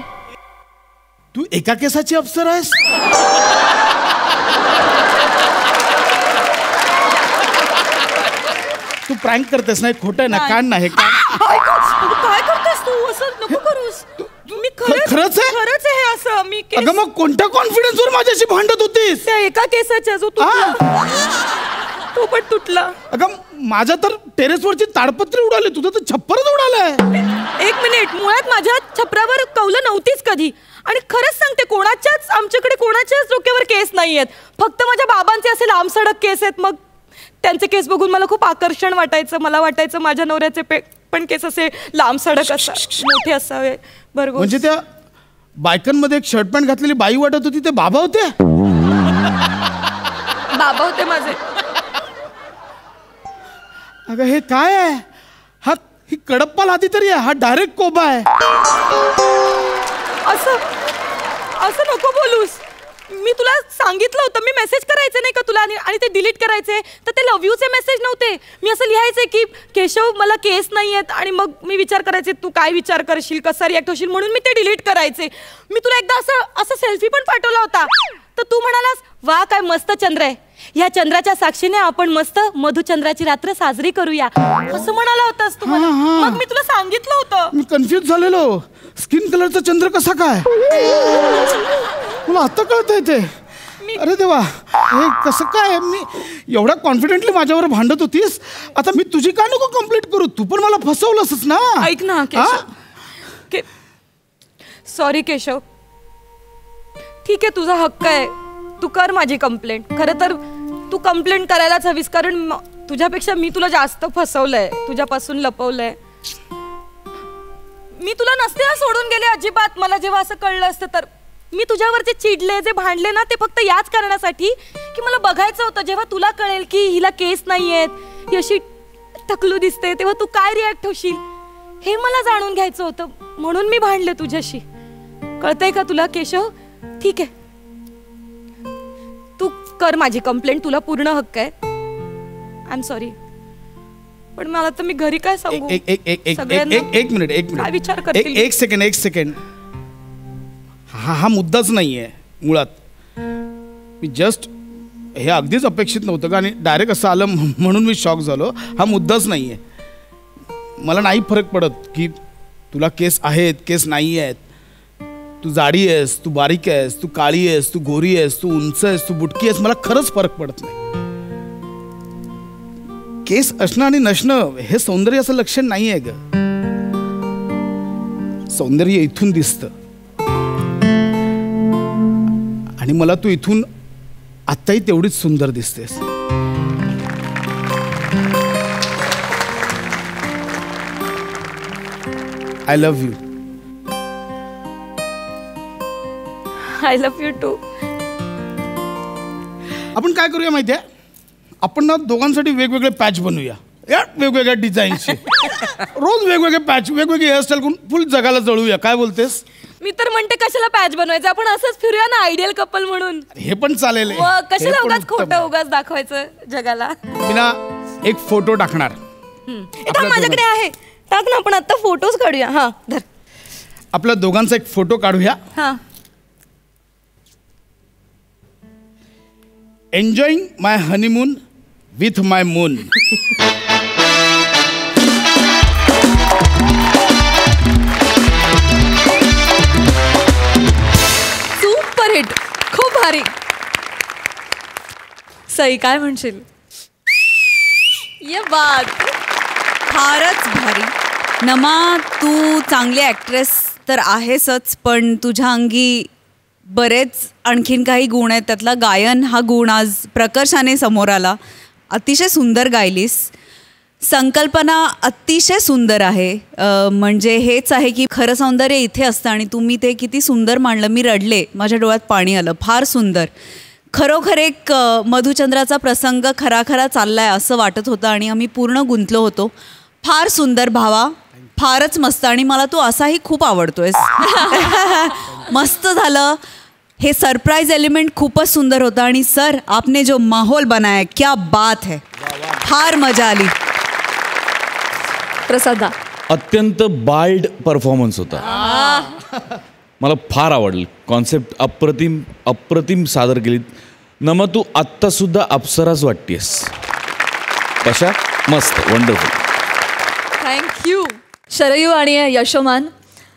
तू एका केसाची अप्सरा आहेस? तू प्रँक करतेस ना? खोट आहे ना? कान नाही काय करतेस तू? असं नको करूस. मी खरंच आहे? खरंच आहे असं. मी अगं मग कोणत्या कॉन्फिडन्सवर माझ्याशी भांडत होतीस? त्या एका केसाच्या जो तुटला, तो पण तुटला. अगं माझ्या तर टेरेसवरची ताडपत्री उडाली, तुझं तर छप्परच उडालंय. एक मिनिट, मुळात माझ्या छपरावर कौलं नव्हतीच कधी. आणि खरंच सांगते, आमच्याकडे कोणाच्याच डोक्यावर केस नाहीयेत. फक्त माझ्या बाबांचे असे लांबसडक केस आहेत. मग त्यांचे केस बघून मला खूप आकर्षण वाटायचं. मला वाटायचं माझ्या नवऱ्याचे पण केस असे लांबसडक मोठे असावे. बरोबर. म्हणजे त्या बायकांमध्ये एक शर्ट पॅन्ट घातलेली बाई वाटत होती, ते बाबा होते? बाबा होते माझे. अगं हे काय आहे? ही कडप्पा लादी तरी आहे, हा डायरेक्ट कोबा आहे. असं नको बोलूस. मी तुला सांगितलं होतं, मी मेसेज करायचे नाही का तुला, आणि ते डिलीट करायचे. तर ते लव्ह यूचे मेसेज नव्हते. मी असं लिहायचे की केशव मला केस नाही आहेत. आणि मग मी विचार करायचे तू काय विचार करशील, कसा रिॲक्ट होशील, म्हणून मी ते डिलीट करायचे. मी तुला एकदा असं सेल्फी पण पाठवला होता. तर तू म्हणालास वा काय मस्त चंद्र आहे, ह्या चंद्राच्या साक्षीने आपण मस्त मधुचंद्राची रात्र साजरी करूया, असं म्हणाला होतास तू मला. मग मी तुला सांगितलं होतं. मी कन्फ्युज झालेलो. स्किन कलरचा चंद्र कसा काय? मला आता कळतंय ते. अरे देवा, हे कसं काय? मी एवढ्या कॉन्फिडेंटली माझ्यावर भांडत होतीस, आता मी तुझी का नको कंप्लीट करू? तू पण मला फसवलंसच ना. ऐक ना केशव, सॉरी केशव. ठीक आहे, तुझा हक्क आहे, तू कर माझी कंप्लेंट. खरं तर तू कंप्लेंट करायलाच हवीस, कारण तुझ्यापेक्षा मी तुला जास्त फसवलंय, तुझ्यापासून लपवलंय. मी तुला नसते सोडून गेले अजिबात. मला जेव्हा असं कळलं असतं तर. मी तुझ्यावर जे चिडले, जे भांडले ना, ते फक्त याच कारणासाठी की मला बघायचं होतं जेव्हा तुला कळेल की हिला केस नाहीयेत, ही अशी थकलू दिसते तेव्हा तू काय रिॲक्ट होशील हे मला जाणून घ्यायचं होतं, म्हणून मी भांडले तुझ्याशी. कळतंय का तुला केशव? ठीक आहे, तू कर माझी कंप्लेंट, तुला पूर्ण हक्क आहे. आय एम सॉरी, पण मला तर मी घरी काय सांगू? एक मिनिट काय विचार करतील? एक सेकंड. हा मुद्दाच नाहीये मुळात. मी जस्ट हे अगदीच अपेक्षित नव्हतं का, आणि डायरेक्ट असं आलं म्हणून मी शॉक झालो. हा मुद्दाच नाहीये. मला नाही फरक पडत की तुला केस आहेत केस नाही आहेत, तू जाडी आहेस तू बारीक आहेस, तू काळी आहेस तू गोरी आहेस, तू उंच आहेस तू बुटकी आहेस, मला खरंच फरक पडत नाही. केस असणं आणि नसणं हे सौंदर्याचं लक्षण नाही आहे ग. सौंदर्य इथून दिसतं, आणि मला तू इथून आत्ताही तेवढीच सुंदर दिसतेस. I love you. I love you too. आपण काय करूया माहितीये, आपण ना दोघांसाठी वेगवेगळे पॅच बनवूया, या वेगवेगळ्या डिझाईनचे. रोज वेगवेगळे पॅच, वेगवेगळे हेअरस्टाईल करून फुल जगाला जळूया. काय बोलतेस? मी तर म्हणते कशाला पॅच बनवायचं, आपण असंच फिरूया ना आयडियल कपल म्हणून. हे पण चालेल. कशाला उगाच खोटं उगाच दाखवायचं जगाला. मी ना एक फोटो टाकणार. माझ्याकडे आहे, टाक ना. आपण आता फोटोज काढूया. हा धर. आपल्या दोघांचा एक फोटो काढूया. हा. Enjoying my honeymoon with my moon. Super hit, खूप भारी. सई काय म्हणशील? ये बात. फारच भारी. नमा, तू चांगली ॲक्ट्रेस तर आहेसच, पण तुझ्या अंगी बरेच आणखीन काही गुण आहेत. त्यातला गायन हा गुण आज प्रकर्षाने समोर आला. अतिशय सुंदर गायलीस. संकल्पना अतिशय सुंदर आहे. म्हणजे हेच आहे की खरं सौंदर्य इथे असतं, आणि तुम्ही ते किती सुंदर मांडलं. मी रडले, माझ्या डोळ्यात पाणी आलं. फार सुंदर. खरोखर एक मधुचंद्राचा प्रसंग खरा खरा चाललाय असं वाटत होतं, आणि आम्ही पूर्ण गुंतलो होतो. फार सुंदर भावा, फारच मस्त. आणि मला तू असाही खूप आवडतोयस. मस्त झालं. हे सरप्राईज एलिमेंट खूपच सुंदर होतं. आणि सर, आपने जो माहौल बनाया, क्या बात है. फार मजा आली. प्रसादा, अत्यंत बाल्ड परफॉर्मन्स होता. मला फार आवडलं. कॉन्सेप्ट अप्रतिम सादर केलीत. नमा, तू आत्ता सुद्धा अप्सराच वाटतेस. कशा मस्त, वंडरफुल. थँक्यू. शरयू आणि यशोमान,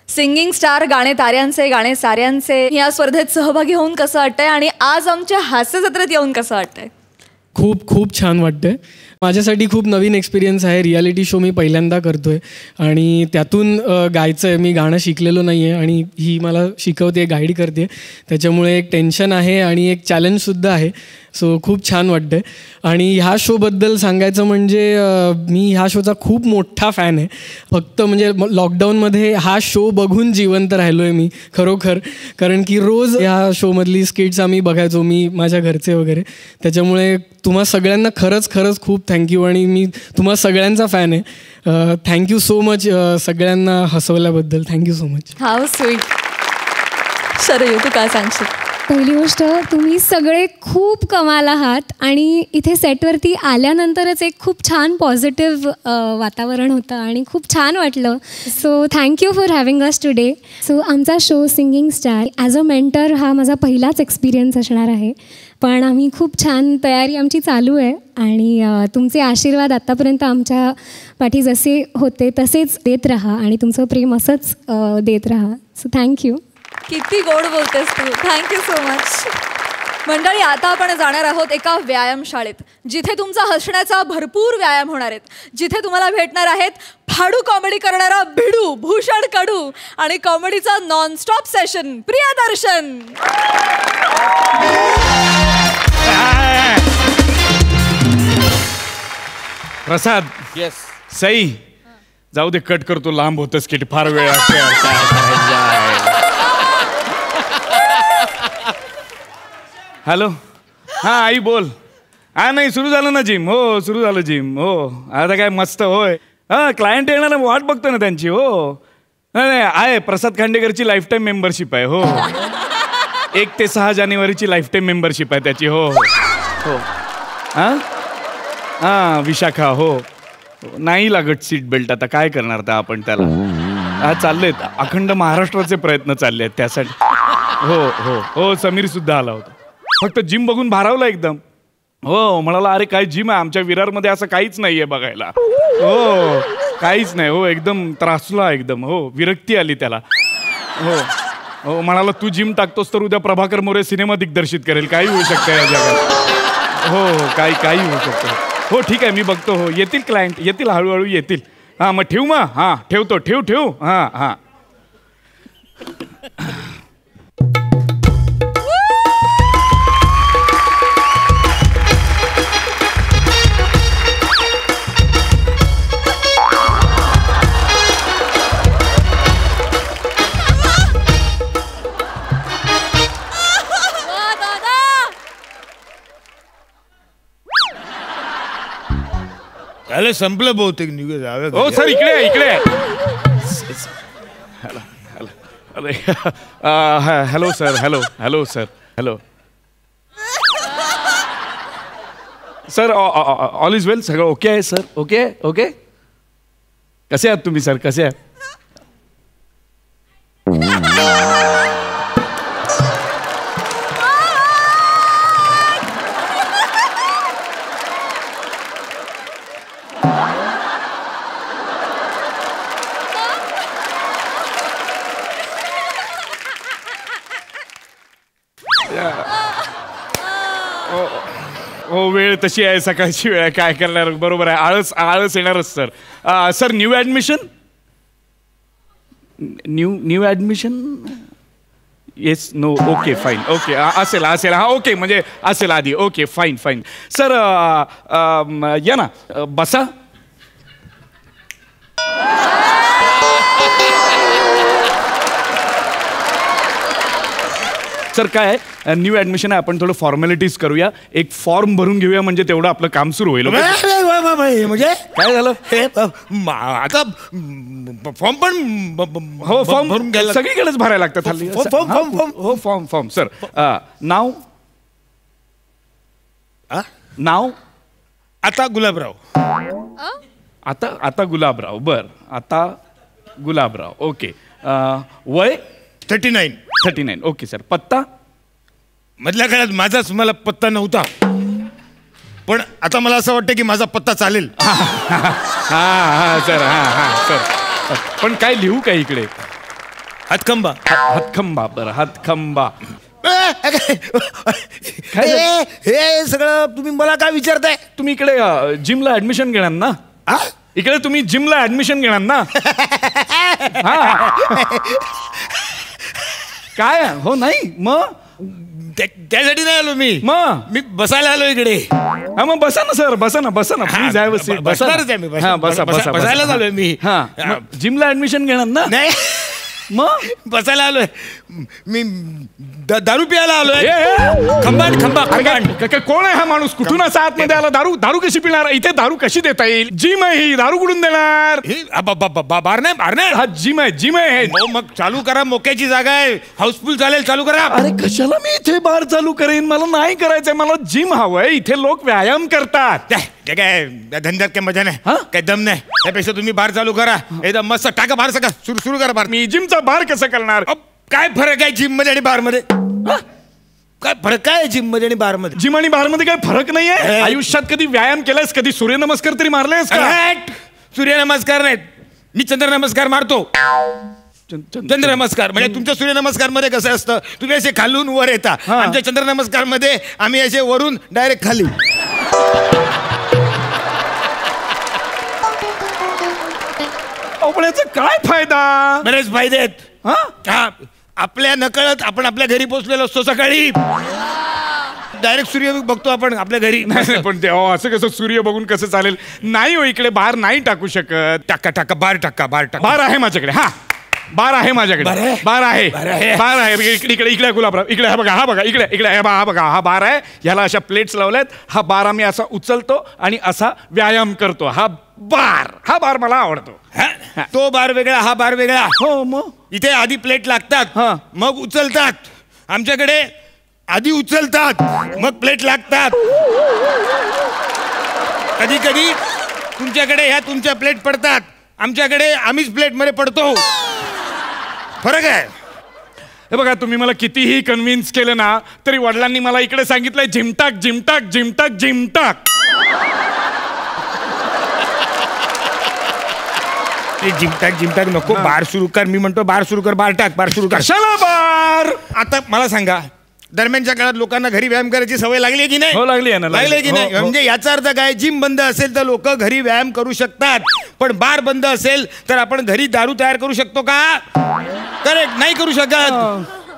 सिंगिंग स्टार, गाणे ताऱ्यांचे गाणे साऱ्यांचे या स्पर्धेत सहभागी होऊन कसं वाटतंय, आणि आज आमच्या हास्य जत्रेत येऊन कसं वाटतंय? खूप छान वाटतंय. माझ्यासाठी खूप नवीन एक्सपिरियन्स आहे. रियालिटी शो मी पहिल्यांदा करतोय, आणि त्यातून गायचं आहे. मी गाणं शिकलेलो नाही आहे, आणि ही मला शिकवते, गाईड करते. त्याच्यामुळे एक टेन्शन आहे आणि एक चॅलेंजसुद्धा आहे. सो खूप छान वाटतं. आणि ह्या शोबद्दल सांगायचं म्हणजे मी ह्या शोचा खूप मोठा फॅन आहे. फक्त म्हणजे लॉकडाऊनमध्ये हा शो बघून जिवंत राहिलो आहे मी खरोखर. कारण की रोज ह्या शोमधली स्किट्स आम्ही बघायचो, मी माझ्या घरचे वगैरे. त्याच्यामुळे तुम्हा सगळ्यांना खरंच खूप थँक्यू. आणि मी तुम्हा सगळ्यांचा फॅन आहे. थँक्यू सो मच सगळ्यांना हसवल्याबद्दल. Thank you so much. How sweet. Sharayu, तू काय सांगशील? पहिली गोष्ट, तुम्ही सगळे खूप कमाल आहात, आणि इथे सेटवरती आल्यानंतरच एक खूप छान पॉझिटिव्ह वातावरण होतं आणि खूप छान वाटलं. So thank you for having us today. So आमचा show singing star as a mentor हा माझा पहिलाच एक्सपिरियन्स असणार आहे, पण आम्ही खूप छान तयारी आमची चालू आहे. आणि तुमचे आशीर्वाद आत्तापर्यंत आमच्या पाठी जसे होते तसेच देत राहा, आणि तुमचं प्रेम असंच देत राहा. So thank you. किती गोड बोलतेस तू. Thank you so much. मंडळी, आता आपण जाणार आहोत एका व्यायामशाळेत, जिथे तुमचा हसण्याचा भरपूर व्यायाम होणार आहेत. जिथे तुम्हाला भेटणार आहेत फाडू कॉमेडी करणारा भिडू भूषण कडू आणि कॉमेडीचा नॉनस्टॉप सेशन प्रियदर्शन. प्रसाद. येस. सई, जाऊ दे, कट करतो. लांब होतं स्किट, फार वेळ हॅलो. हां आई बोल. हा नाही सुरू झालं ना जिम. हो सुरू झालं जिम. हो आता काय मस्त. होय हा क्लायंट येणार वाट बघतो ना त्यांची. हो नाही आहे प्रसाद खांडेकरची लाईफ टाईम मेंबरशिप आहे. हो 1 ते 6 जानेवारीची लाईफ टाईम मेंबरशिप आहे त्याची. हो हो हां विशाखा. हो नाही लागत सीट बेल्ट. आता काय करणार तर आपण त्याला. हा चाललेत अखंड महाराष्ट्राचे प्रयत्न चालले आहेत त्यासाठी. हो हो हो समीर सुद्धा आला होता. फक्त जिम बघून भारावला एकदम. हो म्हणाला अरे काय जिम आहे आमच्या विरारमध्ये असं काहीच नाहीये बघायला. हो काहीच नाही. हो एकदम त्रासला एकदम. हो विरक्ती आली त्याला. हो हो म्हणाला तू जिम टाकतोस तर उद्या प्रभाकर मोरे सिनेमा दिग्दर्शित करेल. काही होऊ शकतं या जगात. हो हो काही होऊ शकतं. हो ठीक आहे मी बघतो. हो येतील क्लायंट येतील हळूहळू येतील. हां मग ठेवू मग. हां ठेवतो ठेवू. हां हां अरे संपलं बहुतेक निघू जावे. हो सर इकडे अरे hello sir. Hello sir. Hello sir all is well. सगळं ओके आहे सर. ओके कसे आहात तुम्ही सर. कसे आहात. हो वेळ तशी आहे सकाळची वेळ आहे काय करणार. बरोबर आहे. आळस येणारच sir. Sir new admission new admission yes no okay fine. Okay असेल हा ओके म्हणजे असेल आधी. ओके फाईन सर या ना बसा. सर काय आहे न्यू ॲडमिशन आहे आपण थोडं फॉर्मॅलिटीज करूया. एक फॉर्म भरून घेऊया म्हणजे तेवढं आपलं काम सुरू होईल. म्हणजे काय झालं. आता फॉर्म पण हो फॉर्म भरून घ्यायला सगळीकडेच भरायला लागतात हल्ली. हो फॉर्म सर. नाव आता गुलाबराव. आता गुलाबराव. बर आता गुलाबराव. ओके वय 39. Okay sir. पत्ता मधल्या काळात माझाच मला पत्ता नव्हता पण आता मला असं वाटतं की माझा पत्ता चालेल. हा सर. सर पण काय लिहू काय इकडे. हातखंबा. बरं हातखंबा. हे सगळं तुम्ही मला काय विचारताय. तुम्ही इकडे जिमला ऍडमिशन घेणार ना. इकडे तुम्ही जिमला ऍडमिशन घेणार ना. काय हो नाही मग त्यासाठी नाही आलो मी बसायला आलो इकडे. हा मग बसा ना सर. बसा ना प्लीज हॅव अ सीट. बसायला आलोय मी. जिमला ऍडमिशन घेणार ना. नाही मग बसायला आलोय मी. दारू प्यायला आलोय. खंबा. कोण आहे हा माणूस. कुठून असा आतमध्ये आला. दारू कशी पिणार. इथे दारू कशी देता येईल. जिम आहे ही. दारू कुठून देणार. बार नाही. हा जिम आहे. मग चालू करा. मोक्याची जागा आहे. हाऊसफुल चालेल. चालू करा. अरे कशाला मी इथे बार चालू करेन. मला नाही करायचंय. मला जिम हवंय. इथे लोक व्यायाम करतात. काय धंद्यात काय मजा नाही. काय दम नाही. त्यापेक्षा तुम्ही बार चालू करा. एकदम मस्त टाका बार. सका सुरू करा बार. मी जिमचा बार कसं करणार. काय फरक आहे जिम मध्ये आणि बार मध्ये. काय फरक आहे जिम मध्ये आणि बार मध्ये. जिम आणि बार मध्ये काय फरक नाहीये. आयुष्यात कधी व्यायाम केलायस. कधी सूर्यनमस्कार तरी मारलेस का. सूर्यनमस्कार नाहीत. मी चंद्रनमस्कार मारतो. चंद्रनमस्कार म्हणजे तुमच्या सूर्यनमस्कार मध्ये कसं असतं तुम्ही असे खालून वर येता. आमच्या चंद्रनमस्कार मध्ये आम्ही असे वरून डायरेक्ट खाली. काय फायदा. बरेच फायदे आहेत. आपल्या नकळत आपण आपल्या घरी पोहोचलेलो असतो सकाळी. डायरेक्ट सूर्य बघतो आपण आपल्या घरी. पण ते असं कसं सूर्य बघून कसं चालेल. नाही हो इकडे बार नाही टाकू शकत. टाका बार टाका. बार आहे माझ्याकडे. बार आहे माझ्याकडे. बार आहे. इकडे गुलाबराव, इकडे हा बघा इकडे हा बघा, हा बार आहे. ह्याला अशा प्लेट्स लावल्यात. हा बार मी असा उचलतो आणि असा व्यायाम करतो. हा बार मला आवडतो. तो बार वेगळा, हा बार वेगळा. हो मग इथे आधी प्लेट लागतात, मग उचलतात. आमच्याकडे आधी उचलतात, मग प्लेट लागतात. कधी कधी तुमच्याकडे ह्या तुमच्या प्लेट पडतात, आमच्याकडे आम्हीच प्लेट मध्ये पडतो. फरक आहे. हे बघा, तुम्ही मला कितीही कन्व्हिन्स केलं ना तरी वडिलांनी मला इकडे सांगितलंय झिमटाक झिमटाक झिमटाक झिमटाक. जिमटाक नको, बार सुरू कर. मी म्हणतो बार सुरू कर, बार टाक, बार सुरू कर. कशाला बार? आता मला सांगा, दरम्यानच्या काळात लोकांना घरी व्यायाम करायची सवय लागली की नाही? हो, लागली आहे ना. लागली की नाही? म्हणजे याचा अर्थ काय, जिम बंद असेल तर लोक घरी व्यायाम करू शकतात, पण बार बंद असेल तर आपण घरी दारू तयार करू शकतो का? करेक्ट, नाही करू शकत.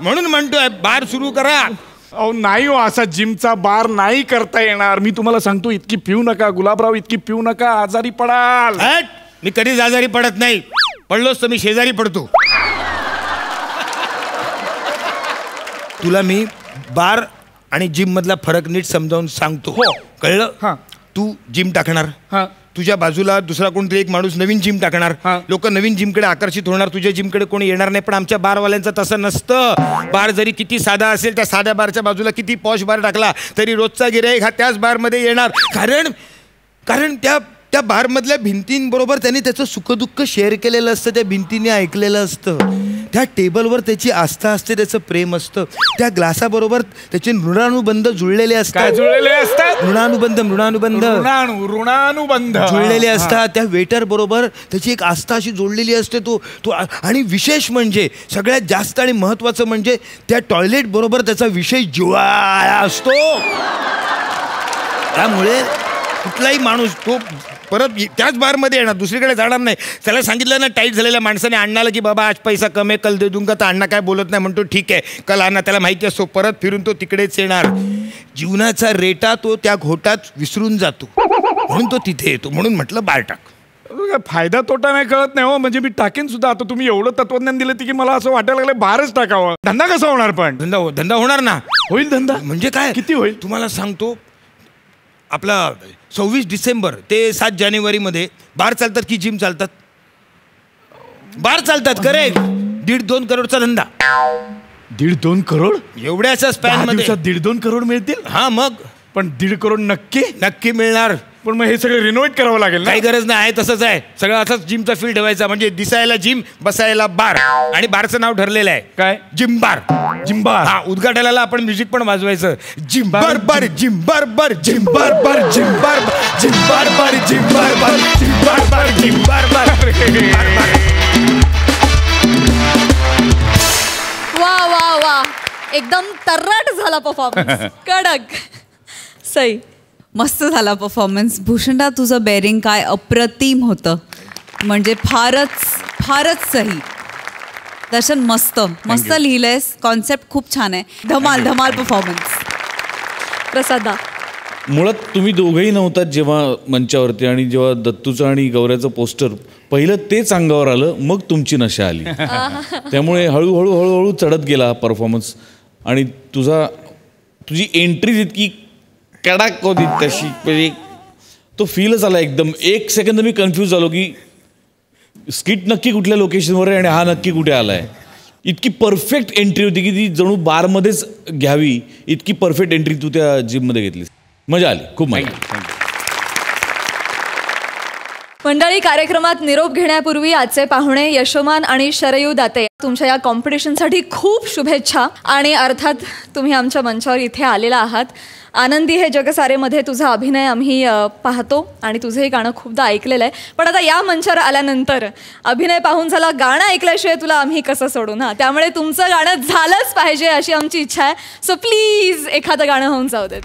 म्हणून म्हणतोय बार सुरू करा. अहो नाही हो, असा जिमचा बार नाही करता येणार. मी तुम्हाला सांगतो, इतकी पिऊ नका गुलाबराव, इतकी पिऊ नका, आजारी पडाल. मी कधीच आजारी पडत नाही. पडलोच तर मी शेजारी पडतो. तुला मी बार आणि जिम मधला फरक नीट समजावून सांगतो. कळलं? तू जिम टाकणार, तुझ्या बाजूला दुसरा कोणतरी एक माणूस नवीन जिम टाकणार. लोक नवीन जिमकडे आकर्षित होणार, तुझ्या जिमकडे कोणी येणार नाही. पण आमच्या बारवाल्यांचं तसं नसतं. बार जरी किती साधा असेल, त्या साध्या बारच्या बाजूला किती पॉश बार टाकला तरी रोजचा गिराईक हा त्याच बारमध्ये येणार. कारण त्या बारमधल्या भिंतींबरोबर त्यांनी त्याचं सुखदुःख शेअर केलेलं असतं, त्या भिंतीने ऐकलेलं असतं. त्या टेबलवर त्याची आस्था असते, त्याचं प्रेम असतं. त्या ग्लासाबरोबर त्याचे ऋणानुबंध जुळलेले असतात. ऋणानुबंध जुळलेले असतात. त्या वेटर बरोबर त्याची एक आस्था अशी जोडलेली असते. तो आणि विशेष म्हणजे, सगळ्यात जास्त आणि महत्वाचं म्हणजे, त्या टॉयलेट बरोबर त्याचा विषय जिव्हाळा असतो. त्यामुळे कुठलाही माणूस तो परत त्याच बारमध्ये येणार, दुसरीकडे जाणार नाही. त्याला सांगितलं ना टाईट झालेल्या माणसाने अण्णाला की बाबा आज पैसा कमी कल दे दूंगा, तर अण्णा काय बोलत नाही, म्हणतो ठीक आहे कल आणा. त्याला माहिती असतो परत फिरून तो तिकडेच येणार. जीवनाचा रेटा तो त्या घोटात विसरून जातो, म्हणून तो तिथे येतो. म्हणून म्हटलं बार टाक. फायदा तोटा नाही कळत नाही हो. म्हणजे मी टाकेन सुद्धा. आता तुम्ही एवढं तत्वज्ञान दिलं की मला असं वाटायला लागलं बारच टाकावं. धंदा कसा होणार? पण धंदा होणार ना. होईल धंदा. म्हणजे काय? किती होईल तुम्हाला सांगतो. आपला 26 डिसेंबर ते 7 जानेवारीमध्ये बार चालतात की जिम चालतात? बार चालतात. करेक्ट. 1.5-2 करोडचा धंदा. 1.5-2 करोड एवढ्याच्या स्पॅन मध्ये 1.5-2 करोड मिळतील? हा मग. पण 1.5 करोड नक्की मिळणार. पण मग हे सगळं रिनोव्हेट करावं लागेल. काही गरज नाही, आहे तसंच आहे सगळं. असंच जिमचा फील ठेवायचा, म्हणजे दिसायला जिम, बसायला बार. आणि बारचं नाव ठरलेलं आहे काय? Gym bar. हा, उद्घाटनाला आपण म्युझिक पण वाजवायचं. जिम बार बार, जिम बार बार, जिम बार बार, जिम बार बार, जिम बार बार, जिम बार बार, जिम बार बार, जिम बार बार. वा वा वा, एकदम तर्राट झाला परफॉर्मन्स. कडक. सई. मस्त झाला परफॉर्मन्स. भूषणा, तुझं बेरिंग काय अप्रतिम होतं. म्हणजे फारच सही. दर्शन मस्त लिहिलंयस. कॉन्सेप्ट खूप छान आहे. धमाल परफॉर्मन्स. प्रसादा. मुळात तुम्ही दोघंही नव्हतात जेव्हा मंचावरती, आणि जेव्हा दत्तूचं आणि गौऱ्याचं पोस्टर पहिलं तेच अंगावर आलं, मग तुमची नशा आली. त्यामुळे हळूहळू चढत गेला परफॉर्मन्स. आणि तुझी एंट्री इतकी कडक होती तशी, म्हणजे तो फीलच आला एकदम. एक सेकंद मी कन्फ्यूज झालो की स्किट नक्की कुठल्या लोकेशनवर आहे आणि हा नक्की कुठे आला आहे. इतकी परफेक्ट एंट्री होती की ती जणू बारमध्येच घ्यावी, इतकी परफेक्ट एंट्री तू त्या जिममध्ये घेतलीस. मजा आली, खूप मजा. मंडळी, कार्यक्रमात निरोप घेण्यापूर्वी आजचे पाहुणे यशोमान आणि शरयू दाते, तुमच्या या कॉम्पिटिशनसाठी खूप शुभेच्छा. आणि अर्थात तुम्ही आमच्या मंचावर इथे आलेला आहात. आनंदी हे जगसारेमध्ये तुझा अभिनय आम्ही पाहतो आणि तुझं हे गाणं खूपदा ऐकलेलं आहे. पण आता या मंचावर आल्यानंतर अभिनय पाहून झाला, गाणं ऐकल्याशिवाय तुला आम्ही कसं सोडू ना. त्यामुळे तुमचं गाणं झालंच पाहिजे अशी आमची इच्छा आहे. सो प्लीज एखादं गाणं होऊन जाऊ देत.